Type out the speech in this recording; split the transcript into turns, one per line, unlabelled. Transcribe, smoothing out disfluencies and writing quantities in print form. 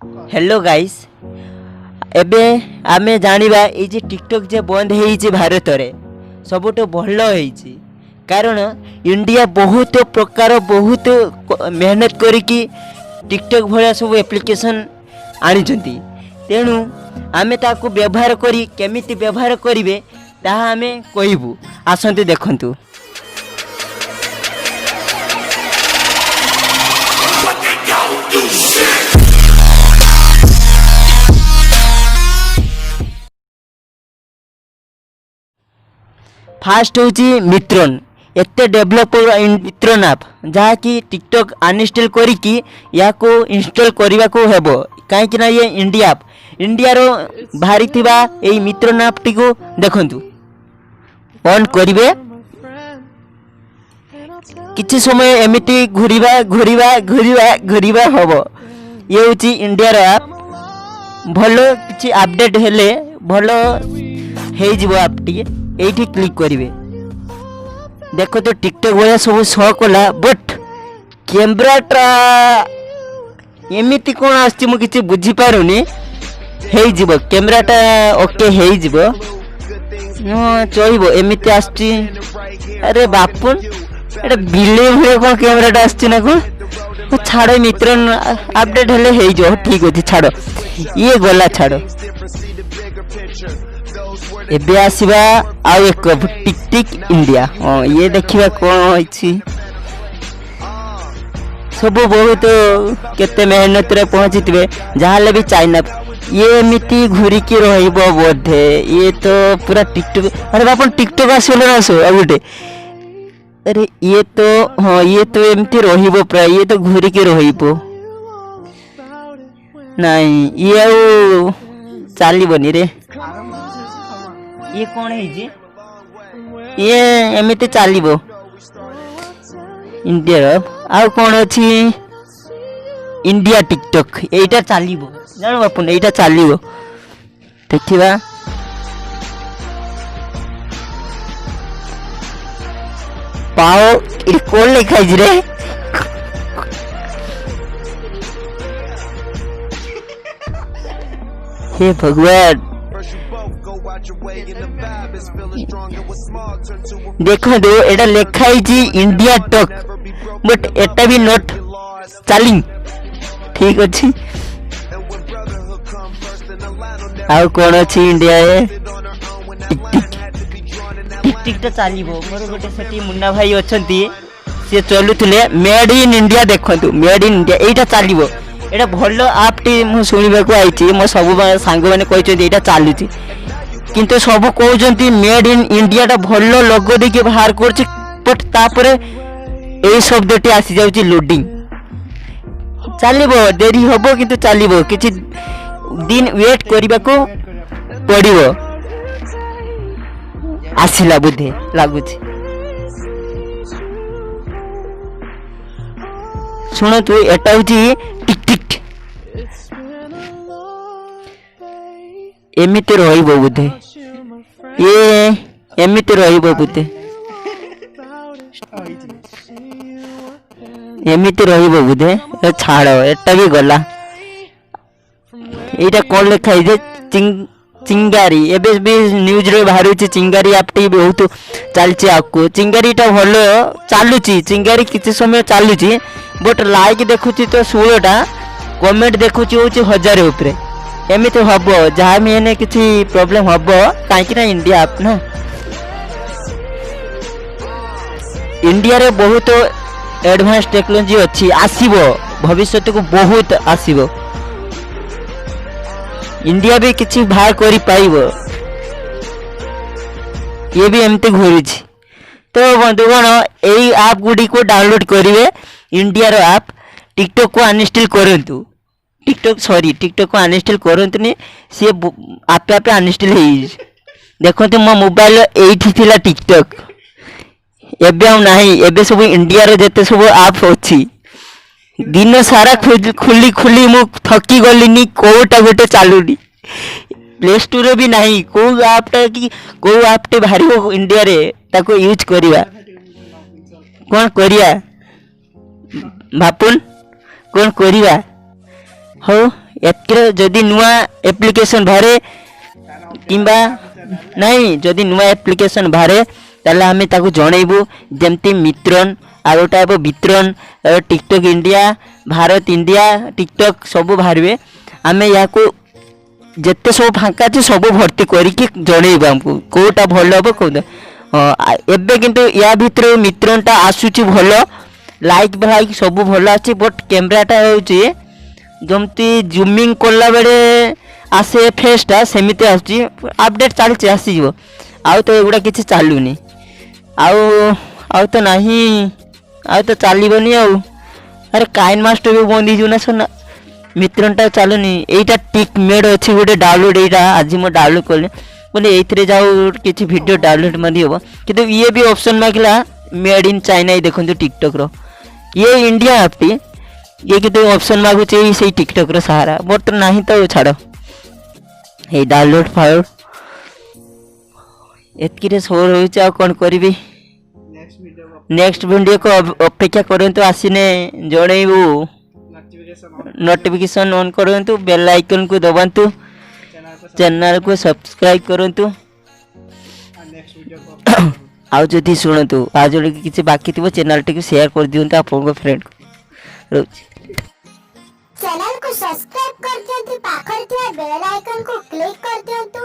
Hello guys एबे आमे जानिबा ए जे TikTok जे बंद हेइछि भारत रे सबुठो भलो हेइछि कारण इंडिया बहुत प्रकार बहुत मेहनत करिकी टिकटॉक भलिया सब एप्लिकेशन आनिछंती तेणु आमे ताको व्यवहार करी केमिति व्यवहार करिवे ताहा आमे कहिबु आसंते देखंतु। फास्ट होची मित्रोन एते डेवलप मित्रोन आप जहाँकि टिकटॉक अनइंस्टॉल करिकी या को इंस्टॉल करने को हेबो कहीं ना ये इंडिया रो भारी थिबा एई मित्रोन आप टी को देखंतु ऑन करिवे किछि समय एमिति घुरीबा हबो ये होची इंडिया रो आप भलो किछि अपडेट हेले भलो हेइ जिवो आप टी एठी क्लिक करिवे देखो तो टिकटॉक वाला सब शो कला बट कैमराटा एमिति कोन आछि मु किछि बुझी पारुनी हेइ जिवो कैमराटा ओके हेइ जिवो न चोइबो एमिति आछि अरे बापुन एटा बिले भले कोन कैमराटा आछि ना को छाड़ो मित्र अपडेट हेले हेइ जो ठीक अछि छाड़ो ये गला छाड़ो एबे आसीबा आउ एक टिक टिक इंडिया ये देखिबा कोन होइछि सब बहुत केते मेहनत रे पहुंचितबे जहाले भी चाइना ये एमिति घुरी के रहइबो बोधे ये तो पूरा टिकटॉक अरे बापन टिकटॉक आसले ना सो अबुटे अरे ये तो हां ये तो एमिति रहिबो प्राय ये तो घुरी के रहिबो नहीं ये आउ चालीबनी रे ये कौन है जी ये एमिति चालीबो इंडिया आउ कौन अछि इंडिया टिकटॉक एटा चालीबो जानो बापुन एटा चालीबो देखिबा पाओ ए कोन लिखाइ जी रे हे भगवान देखो दो एटा लिखाई जी इंडिया टॉक बट एटा भी नॉट चालिंग ठीक अछि आउ कोन अछि इंडिया ए टिक टिक तो चालीबो मोर गोटे सेठी मुन्ना भाई अछंती से चलुतले मेड इन इंडिया देखंतु मेड इन इंडिया एटा चालीबो एटा भलो आप टी मु सुनिबा को आइछि मो सब सांग माने कहिछन एटा चालुछि किंतु सब कहउछंती मेड इन इंडिया टा भलो लोगो देखि बाहर करछि बट तापरे ए शब्दटी आसी जाउछि लोडिंग चालीबो देरी होबो किंतु चालीबो किछि दिन वेट करिबा को पड़िबो आसिला बुद्धे लागुछि सुनो तू एटा होछि टिक टिक एमिति रहिबो बुद्धे ये एमिति रहिबो बुद्धे एमिति रहिबो बुद्धे छाड़ो एटा भी गला एटा कोन लिखाइ जे चिंगारी एबे भी न्यूज रे बाहरुछि चिंगारी आपटी बहुत चलछि आपको चिंगारीटा भलो चालुछि चिंगारी किछि समय चालुछि बट लाइक देखुछि तो 16टा कमेंट देखुछि होछि 1000 ऊपर एमिति हबो जहा मेने किछि प्रॉब्लम हबो काहे ना इंडिया आप ना इंडिया रे बहुत एडवांस टेक्नोलॉजी अछि आसीबो भविष्य को बहुत आसीबो इंडिया भी किछि बाहर करि पाइबो ये भी एमते घुरिछि तो बंधुगण एई ऐप गुडी को डाउनलोड करिवे इंडिया रो ऐप टिकटॉक को अनइंस्टॉल करंतु टिकटॉक को अनइंस्टॉल करंतु से आपे आपे अनइंस्टॉल हेइ देखंतु मो मोबाइल एठी थिला टिकटॉक एबे आ नाही एबे सब इंडिया रो जते सब ऐप अछि दिन सारा खुली मु थकी गलिनी कोटा गोटे चालुनी प्ले स्टोर रे भी नाही को ऐपटा कि को ऐपटे भारी हो इंडिया रे ताको यूज करिया कोन करिया बापुन कोन करिया हो ଏଥିରେ ଯଦି ନୂଆ ଆପ୍ଲିକେସନ୍ ବାହାରେ କିମ୍ବା ନାହିଁ ଯଦି ନୂଆ ଆପ୍ଲିକେସନ୍ ବାହାରେ ତାହେଲେ ଆମେ ତାକୁ ଜଣେଇବୁ। ଯେମିତି ମିତ୍ରନ୍ ଆଉ ଗୋଟେ ହେବ ବିତ୍ରନ୍ TikTok India Bharat India TikTok ସବୁ ବାହାରିବେ। ଆମେ ୟାକୁ ଯେତେ ସବୁ ଫାଙ୍କା ଅଛି ସବୁ ଭର୍ତ୍ତି କରିକି ଜଣେଇବୁ ଆମକୁ କେଉଁଟା ଭଲ ହେବ କେଉଁଟା। ହଁ ଏବେ କିନ୍ତୁ ୟା ଭିତରେ ମିତ୍ରନ୍ଟା ଆସୁଛି ଭଲ ଲାଇକ୍ ଫାଇକ୍ ସବୁ ଭଲ ଅଛି। ବଟ୍ କ୍ୟାମେରାଟା ହେଉଛି ଯେମିତି ଜୁମିଂ କଲା ବେଳେ ଆସେ ଫେସ୍ଟା ସେମିତି ଆସୁଛି। ଆପଡ଼େଟ୍ ଚାଲିଛି ଆସିଯିବ। ଆଉ ତ ଏଗୁଡ଼ା କିଛି ଚାଲୁନି ଆଉ ଆଉ ତ ନାହିଁ ଆଉ ତ ଚାଲିବନି ଆଉ। ଆରେ କାଇନ୍ ମାଷ୍ଟର ବି ବନ୍ଦ ହେଇଯିବ ନା ସନା ମିତ୍ରଟା ଚାଲୁନି। ଏଇଟା ଟିକ୍ ମେଡ୍ ଅଛି ଗୋଟେ ଡାଉନଲୋଡ଼ ଏଇଟା ଆଜି ମୁଁ ଡାଉନଲୋଡ଼ କଲି ବୋଲେ ଏଇଥିରେ ଯାଉ କିଛି ଭିଡ଼ିଓ ଡାଉନଲୋଡ଼ ମଧ୍ୟ ହେବ। କିନ୍ତୁ ଇଏ ବି ଅପସନ୍ ମାଗିଲା ମେଡ୍ ଇନ୍ ଚାଇନା। ଏଇ ଦେଖନ୍ତୁ ଟିକଟକ୍ର ଇଏ ଇଣ୍ଡିଆ ଆପ୍ଟି ଇଏ କିନ୍ତୁ ଅପସନ୍ ମାଗୁଛି ସେଇ ଟିକଟକ୍ର ସାହାରା। ବଟ୍ ନାହିଁ ତ ଛାଡ଼ ଏଇ ଡାଉନଲୋଡ଼ ଫାଇଲ୍ ଏତିକିରେ ସୋ ରହୁଛି। ଆଉ କ'ଣ କରିବି ନେକ୍ସଟ ଭିଡ଼ିଓକୁ ଅପେକ୍ଷା କରନ୍ତୁ ଆସିନେ ଜଣେଇବୁ। ନୋଟିଫିକେସନ୍ ଅନ୍ କରନ୍ତୁ ବେଲ୍ ଆଇକନ୍କୁ ଦବାନ୍ତୁ ଚ୍ୟାନେଲକୁ ସବସ୍କ୍ରାଇବ୍ କରନ୍ତୁ। ଆଉ ଯଦି ଶୁଣନ୍ତୁ ଆଉ ଯଦି କିଛି ବାକି ଥିବ ଚ୍ୟାନେଲଟିକୁ ସେୟାର କରିଦିଅନ୍ତୁ ଆପଣଙ୍କ ଫ୍ରେଣ୍ଡକୁ। ରହୁଛି।
चैनल को सब्सक्राइब कर दियंतु पाखर बेल आइकन को क्लिक कर दियंतु।